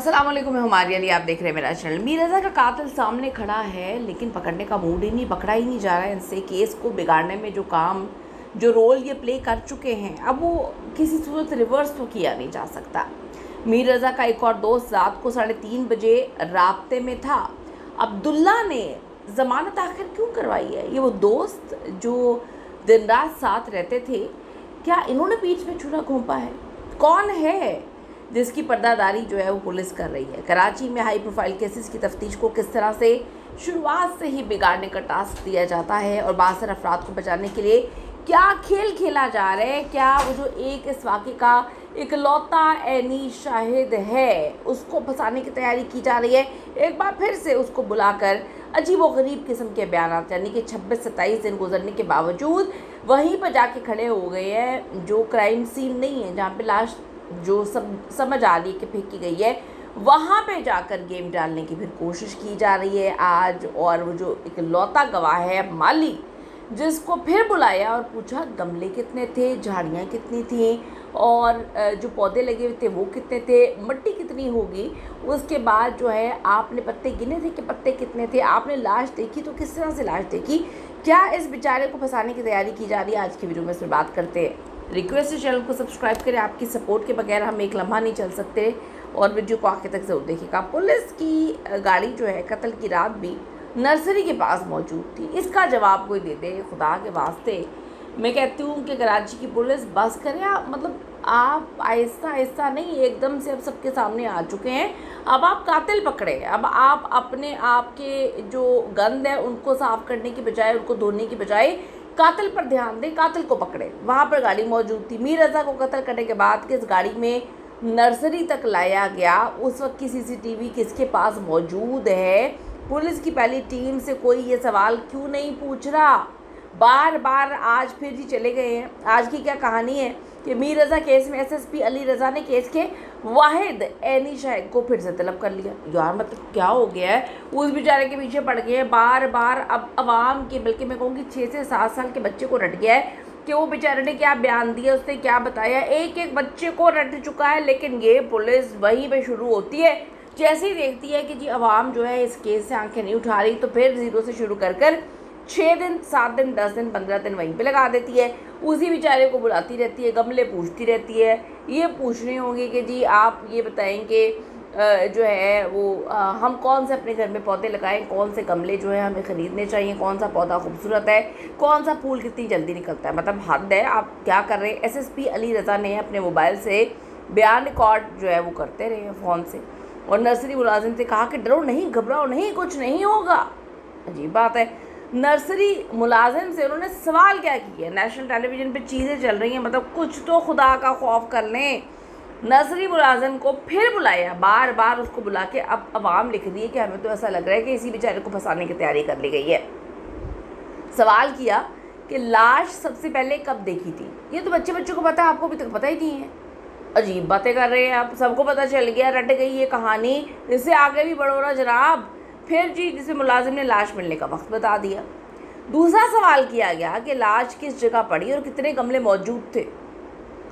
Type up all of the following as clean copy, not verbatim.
अस्सलाम वालेकुम, मैं हमारे अली, आप देख रहे हैं मेरा चैनल। मीर रज़ा का कातिल सामने खड़ा है लेकिन पकड़ने का मूड ही नहीं, पकड़ा ही नहीं जा रहा है। इनसे केस को बिगाड़ने में जो रोल ये प्ले कर चुके हैं, अब वो किसी सूरत रिवर्स तो किया नहीं जा सकता। मीर रज़ा का एक और दोस्त रात को 3:30 बजे राब्ते में था। अब्दुल्ला ने ज़मानत आखिर क्यों करवाई है? ये वो दोस्त जो दिन रात साथ रहते थे, क्या इन्होंने बीच में छुरा घोंपा है? कौन है जिसकी पर्दादारी जो है वो पुलिस कर रही है? कराची में हाई प्रोफाइल केसेस की तफ्तीश को किस तरह से शुरुआत से ही बिगाड़ने का टास्क दिया जाता है और बासर अफराद को बचाने के लिए क्या खेल खेला जा रहा है? क्या वो जो एक इस वाक़े का इकलौता ऐनी शाहिद है, उसको फंसाने की तैयारी की जा रही है? एक बार फिर से उसको बुलाकर अजीब व गरीब किस्म के बयान, यानी कि 26-27 दिन गुजरने के बावजूद वहीं पर जाके खड़े हो गए हैं। जो क्राइम सीन नहीं है, जहाँ पे लाश जो समझ आ रही है कि फेंकी गई है, वहाँ पे जाकर गेम डालने की फिर कोशिश की जा रही है आज। और वो जो इकलौता गवाह है माली, जिसको फिर बुलाया और पूछा गमले कितने थे, झाड़ियाँ कितनी थी और जो पौधे लगे हुए थे वो कितने थे, मिट्टी कितनी होगी। उसके बाद जो है आपने पत्ते गिने थे कि पत्ते कितने थे, आपने लाश देखी तो किस तरह से लाश देखी, क्या इस बेचारे को फंसाने की तैयारी की जा रही है? आज की वीडियो में इस पर बात करते हैं। रिक्वेस्ट है चैनल को सब्सक्राइब करें, आपकी सपोर्ट के बगैर हम एक लम्हा नहीं चल सकते, और वीडियो को आखिर तक ज़रूर देखिएगा। पुलिस की गाड़ी जो है कत्ल की रात भी नर्सरी के पास मौजूद थी, इसका जवाब कोई दे दे खुदा के वास्ते। मैं कहती हूँ कि कराची की पुलिस बस करें, आप आहिस्ता आहिस्ता नहीं, एकदम से अब सबके सामने आ चुके हैं। अब आप कातिल पकड़े, अब आप अपने आप के जो गंद है उनको साफ़ करने की बजाय, उनको धोने की बजाय कातिल पर ध्यान दें, कातिल को पकड़े। वहाँ पर गाड़ी मौजूद थी। मीर रज़ा को कत्ल करने के बाद किस गाड़ी में नर्सरी तक लाया गया, उस वक्त की सीसीटीवी किसके पास मौजूद है? पुलिस की पहली टीम से कोई ये सवाल क्यों नहीं पूछ रहा? बार बार आज फिर जी चले गए हैं। आज की क्या कहानी है कि मीर रज़ा केस में एसएसपी अली रज़ा ने केस के वाहिद ऐनी शाहिद को फिर से तलब कर लिया। यार मतलब क्या हो गया है? उस बेचारे के पीछे पड़ गए बार बार। अब अवाम के, बल्कि मैं कहूँगी 6 से 7 साल के बच्चे को रट गया है कि वो बेचारे ने क्या बयान दिया, उसने क्या बताया। एक एक बच्चे को रट चुका है, लेकिन ये पुलिस वहीं पे शुरू होती है जैसे ही देखती है कि जी अवाम जो है इस केस से आंखें नहीं उठा रही, तो फिर ज़ीरो से शुरू कर 6 दिन, 7 दिन, 10 दिन, 15 दिन वहीं पे लगा देती है। उसी बेचारे को बुलाती रहती है, गमले पूछती रहती है। ये पूछ रही होंगी कि जी आप ये बताएंगे जो है वो हम कौन से अपने घर में पौधे लगाएं, कौन से गमले जो है हमें ख़रीदने चाहिए, कौन सा पौधा खूबसूरत है, कौन सा फूल कितनी जल्दी निकलता है। मतलब हद है, आप क्या कर रहे हैं? एसएसपी अली रज़ा ने अपने मोबाइल से बयान रिकॉर्ड जो है वो करते रहे हैं फ़ोन से, और नर्सरी मुलाजिम से कहा कि डरो नहीं, घबराओ नहीं, कुछ नहीं होगा। अजीब बात है। नर्सरी मुलाजिम से उन्होंने सवाल क्या किया? नेशनल टेलीविज़न पे चीज़ें चल रही हैं, मतलब कुछ तो खुदा का खौफ कर लें। नर्सरी मुलाजिम को फिर बुलाया, बार बार उसको बुला के अब अवाम लिख रही है कि हमें तो ऐसा लग रहा है कि इसी बेचारे को फंसाने की तैयारी कर ली गई है। सवाल किया कि लाश सबसे पहले कब देखी थी? ये तो बच्चों को पता है, आपको भी तक पता ही नहीं है। अजीब बातें कर रहे हैं आप। सबको पता चल गया, रट गई ये कहानी, इससे आगे भी बढ़ो ना जनाब। फिर जी जिसे मुलाजिम ने लाश मिलने का वक्त बता दिया। दूसरा सवाल किया गया कि लाश किस जगह पड़ी और कितने गमले मौजूद थे।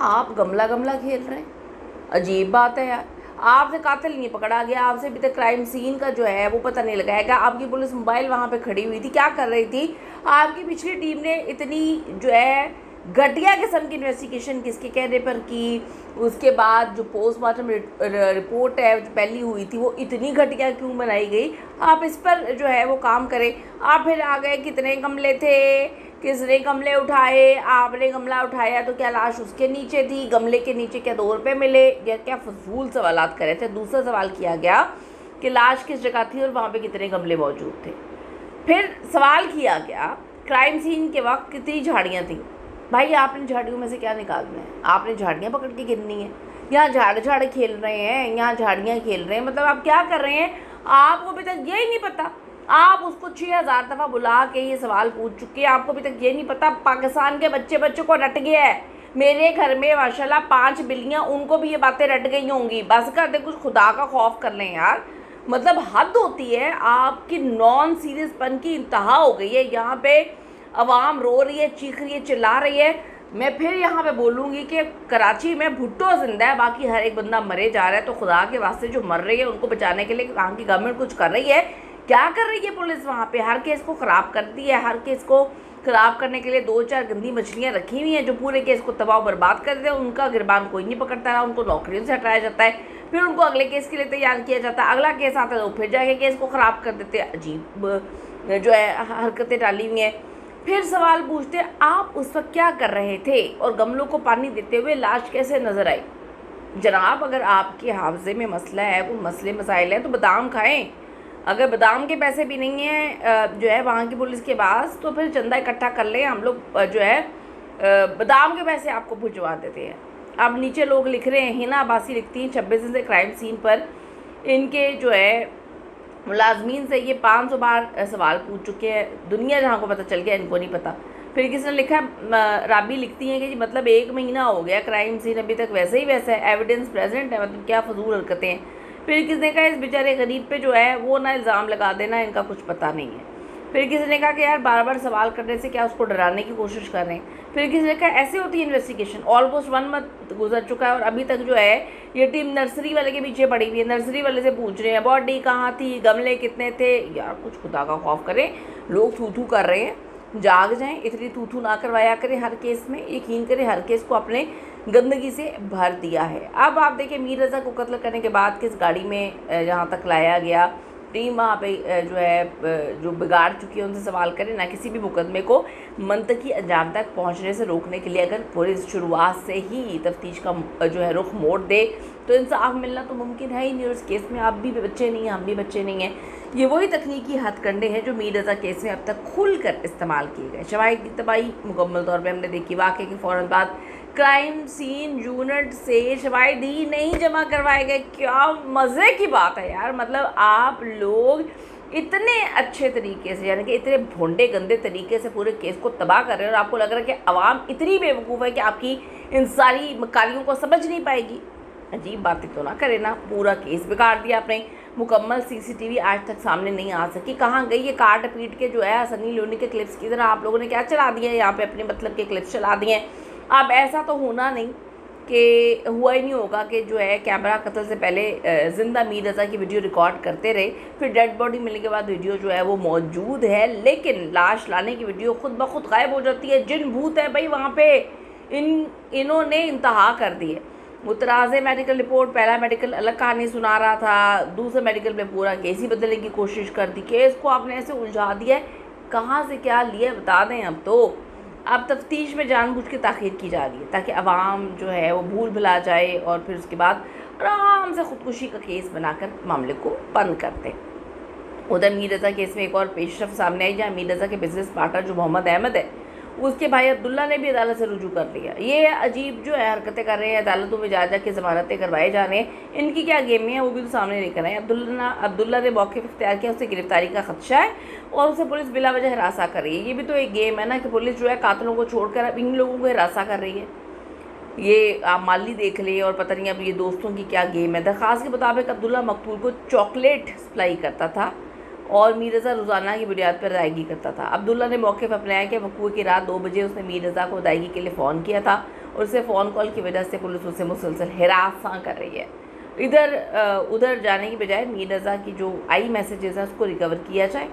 आप गमला गमला खेल रहे हैं। अजीब बात है यार। आपसे कातिल नहीं पकड़ा गया, आपसे अभी तक क्राइम सीन का जो है वो पता नहीं लगाया गया। आपकी पुलिस मोबाइल वहाँ पे खड़ी हुई थी, क्या कर रही थी? आपकी पिछली टीम ने इतनी जो है घटिया किस्म की इन्वेस्टिगेशन किसके कहने पर की? उसके बाद जो पोस्टमार्टम रिपोर्ट है जो पहली हुई थी, वो इतनी घटिया क्यों बनाई गई? आप इस पर जो है वो काम करें। आप फिर आ गए कितने गमले थे, किसने गमले उठाए? आपने गमला उठाया तो क्या लाश उसके नीचे थी? गमले के नीचे क्या 2 रुपये मिले? या क्या फजूल सवालात करे थे? दूसरा सवाल किया गया कि लाश किस जगह थी और वहाँ पे कितने गमले मौजूद थे। फिर सवाल किया गया क्राइम सीन के वक्त कितनी झाड़ियाँ थी। भाई आपने झाड़ियों में से क्या निकालना है? आपने झाड़ियाँ पकड़ के गिननी है? यहाँ झाड़ खेल रहे हैं, यहाँ झाड़ियाँ खेल रहे हैं, मतलब आप क्या कर रहे हैं? आपको अभी तक यही नहीं पता। आप उसको 6000 दफ़ा बुला के ये सवाल पूछ चुके हैं, आपको अभी तक ये नहीं पता। पाकिस्तान के बच्चों को रट गया है। मेरे घर में माशाल्लाह 5 बिल्लियाँ, उनको भी ये बातें रट गई होंगी। बस कर दे, कुछ खुदा का खौफ कर लें यार। मतलब हद होती है, आपकी नॉन सीरियसपन की इंतहा हो गई है। यहाँ पे अवाम रो रही है, चीख रही है, चिल्ला रही है, मैं फिर यहाँ पे बोलूँगी कि कराची में भुट्टो जिंदा है, बाकी हर एक बंदा मरे जा रहा है। तो खुदा के वास्ते जो मर रही है उनको बचाने के लिए वहाँ की गवर्नमेंट कुछ कर रही है? क्या कर रही है पुलिस वहाँ पे? हर केस को ख़राब करती है। हर केस को ख़राब करने के लिए 2-4 गंदी मछलियाँ रखी हुई हैं जो पूरे केस को तबाह बर्बाद कर देते हैं। उनका गिरबान कोई नहीं पकड़ता रहा, उनको नौकरियों से हटाया जाता है, फिर उनको अगले केस के लिए तैयार किया जाता है। अगला केस आता है तो फिर जाके केस को ख़राब कर देते हैं। अजीब जो है हरकतें डाली हुई हैं। फिर सवाल पूछते हैं आप उस वक्त क्या कर रहे थे और गमलों को पानी देते हुए लाश कैसे नज़र आई? जनाब, अगर आपके हाफजे में मसला है, कोई मसले मसाइल हैं तो बादाम खाएं। अगर बादाम के पैसे भी नहीं हैं जो है वहाँ की पुलिस के पास, तो फिर चंदा इकट्ठा कर लें, हम लोग जो है बादाम के पैसे आपको भिजवा देते हैं। अब नीचे लोग लिख रहे हैं, हिना अब्बासी लिखती हैं 26 दिन से क्राइम सीन पर इनके जो है मुलाजमीन से ये 500 बार सवाल पूछ चुके हैं। दुनिया जहाँ को पता चल गया, इनको नहीं पता। फिर किसी ने लिखा है, राबी लिखती हैं कि जी मतलब 1 महीना हो गया क्राइम सीन अभी तक वैसे ही वैसा है, एविडेंस प्रेजेंट है, मतलब क्या फजूल हरकतें हैं। फिर किसी ने कहा इस बेचारे गरीब पे जो है वो ना इल्ज़ाम लगा देना, इनका कुछ पता नहीं है। फिर किसी ने कहा कि यार बार बार सवाल करने से क्या उसको डराने की कोशिश कर रहे हैं। फिर किसी ने कहा ऐसे होती है इन्वेस्टिगेशन। ऑलमोस्ट 1 मंथ गुजर चुका है और अभी तक जो है ये टीम नर्सरी वाले के पीछे पड़ी हुई है। नर्सरी वाले से पूछ रहे हैं बॉडी कहाँ थी, गमले कितने थे। यार कुछ खुदा का खौफ करें, लोग थू थू कर रहे हैं, जाग जाएं, इतनी तू थू ना करवाया करें हर केस में। यकीन करें हर केस को अपने गंदगी से भर दिया है। अब आप देखें मीर रज़ा को कत्ल करने के बाद किस गाड़ी में जहाँ तक लाया गया, टीम वहाँ पे जो है जो बिगाड़ चुकी है उनसे सवाल करें ना। किसी भी मुकदमे को मंतकी अंजाम तक पहुँचने से रोकने के लिए अगर पुलिस शुरुआत से ही तफ्तीश का जो है रुख मोड़ दे तो इंसाफ मिलना तो मुमकिन है ही नहीं। और इस केस में आप भी बच्चे नहीं हैं, हम भी बच्चे नहीं हैं। ये वही तकनीकी हथकंडे हैं जो मीर रज़ा केस में अब तक खुल कर इस्तेमाल किए गए। शवाहिद की तबाही मुकम्मल तौर पर हमने देखी। वाक़े के फ़ौरन बाद क्राइम सीन यूनिट से शवाहिद ही नहीं जमा करवाए गए। क्या मज़े की बात है यार, मतलब आप लोग इतने अच्छे तरीके से, यानी कि इतने भोंडे गंदे तरीके से पूरे केस को तबाह कर रहे हैं और आपको लग रहा है कि अवाम इतनी बेवकूफ़ है कि आपकी इन सारी मकारियों को समझ नहीं पाएगी। अजीब बातें तो ना करे ना, पूरा केस बिगाड़ दिया आपने। मुकम्मल सीसीटीवी आज तक सामने नहीं आ सकी, कहाँ गई ये काट पीट के जो है सनी लियोनी के क्लिप्स की तरह आप लोगों ने क्या चला दिया है यहाँ पे, अपने मतलब के क्लिप्स चला दिए हैं। अब ऐसा तो होना नहीं कि हुआ ही नहीं होगा कि जो है कैमरा कत्ल से पहले ज़िंदा मीर रज़ा की वीडियो रिकॉर्ड करते रहे, फिर डेड बॉडी मिलने के बाद वीडियो जो है वो मौजूद है, लेकिन लाश लाने की वीडियो खुद ब खुद गायब हो जाती है। जिन भूत है भाई वहाँ पे, इन्होंने इंतहा कर दी है। मुतराज़े मेडिकल रिपोर्ट, पहला मेडिकल अलग कहानी सुना रहा था, दूसरे मेडिकल में पूरा केस ही बदलने की कोशिश कर दी। केस को आपने ऐसे उलझा दिया है, कहाँ से क्या लिया बता दें। अब तफ्तीश में जानबूझ के ताख़ीर की जा रही है ताकि अवाम जो है वो भूल भुला जाए और फिर उसके बाद आराम से ख़ुदकुशी का केस बनाकर मामले को बंद कर दें। उधर मीर रज़ा केस में एक और पेशरफ सामने आई, जहाँ मीर रज़ा के बिजनेस पार्टनर जो मोहम्मद अहमद है उसके भाई अब्दुल्ला ने भी अदालत से रुजू कर लिया। ये अजीब जो है हरकतें कर रहे हैं, अदालतों में जा के ज़मानतें करवाए जा रहे हैं। इनकी क्या गेम है वो भी तो सामने लेकर आए। अब्दुल्ला ने मौके पर इख्तियार किया, उससे गिरफ्तारी का खदशा है और उसे पुलिस बिला वजह हिरासा कर रही है। ये भी तो एक गेम है ना कि पुलिस जो है कातलों को छोड़कर अब इन लोगों को हिरासा कर रही है। ये आप माली देख लें और पता नहीं अब ये दोस्तों की क्या गेम है। दरख्वास्त के मुताबिक अब्दुल्ला मकतूल को चॉकलेट सप्लाई करता था और मीर रज़ा रोज़ाना की बुनियाद पर अदायगी करता था। अब्दुल्ला ने मौके पर अपनाया कि वक़ूअ की रात 2 बजे उसने मीर रज़ा को अदायगी के लिए फ़ोन किया था और उसे फ़ोन कॉल की वजह से पुलिस उसे मुसलसल हिरासा कर रही है। इधर उधर जाने की बजाय मीर रज़ा की जो आई मैसेजेस हैं उसको रिकवर किया जाए।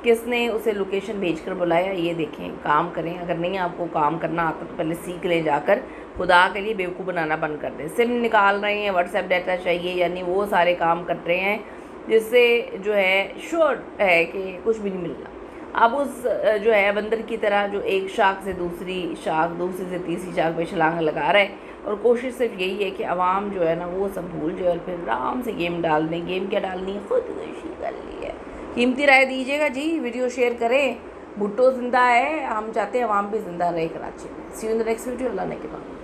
किसने उसे लोकेशन भेजकर बुलाया ये देखें, काम करें। अगर नहीं आपको काम करना आता तो पहले सीख लें जाकर, खुदा के लिए बेवकूफ़ बनाना बंद कर दें। सिम निकाल रहे हैं, व्हाट्सएप डाटा चाहिए, यानी वो सारे काम कर रहे हैं जिससे जो है श्योर है कि कुछ भी नहीं मिलना। अब उस जो है बंदर की तरह जो एक शाख से दूसरी शाख, दूसरी से तीसरी शाख पे छलांग लगा रहा है और कोशिश सिर्फ यही है कि आवाम जो है ना वो सब भूल जाए और फिर आराम से गेम डाल दें। गेम क्या डालनी है, खुदकुशी कर ली है। कीमती राय दीजिएगा जी, वीडियो शेयर करें। भुट्टो ज़िंदा है, हम चाहते हैं आवाम भी ज़िंदा रहे कराची में। See you in the next video. अल्लाह ने के बाद।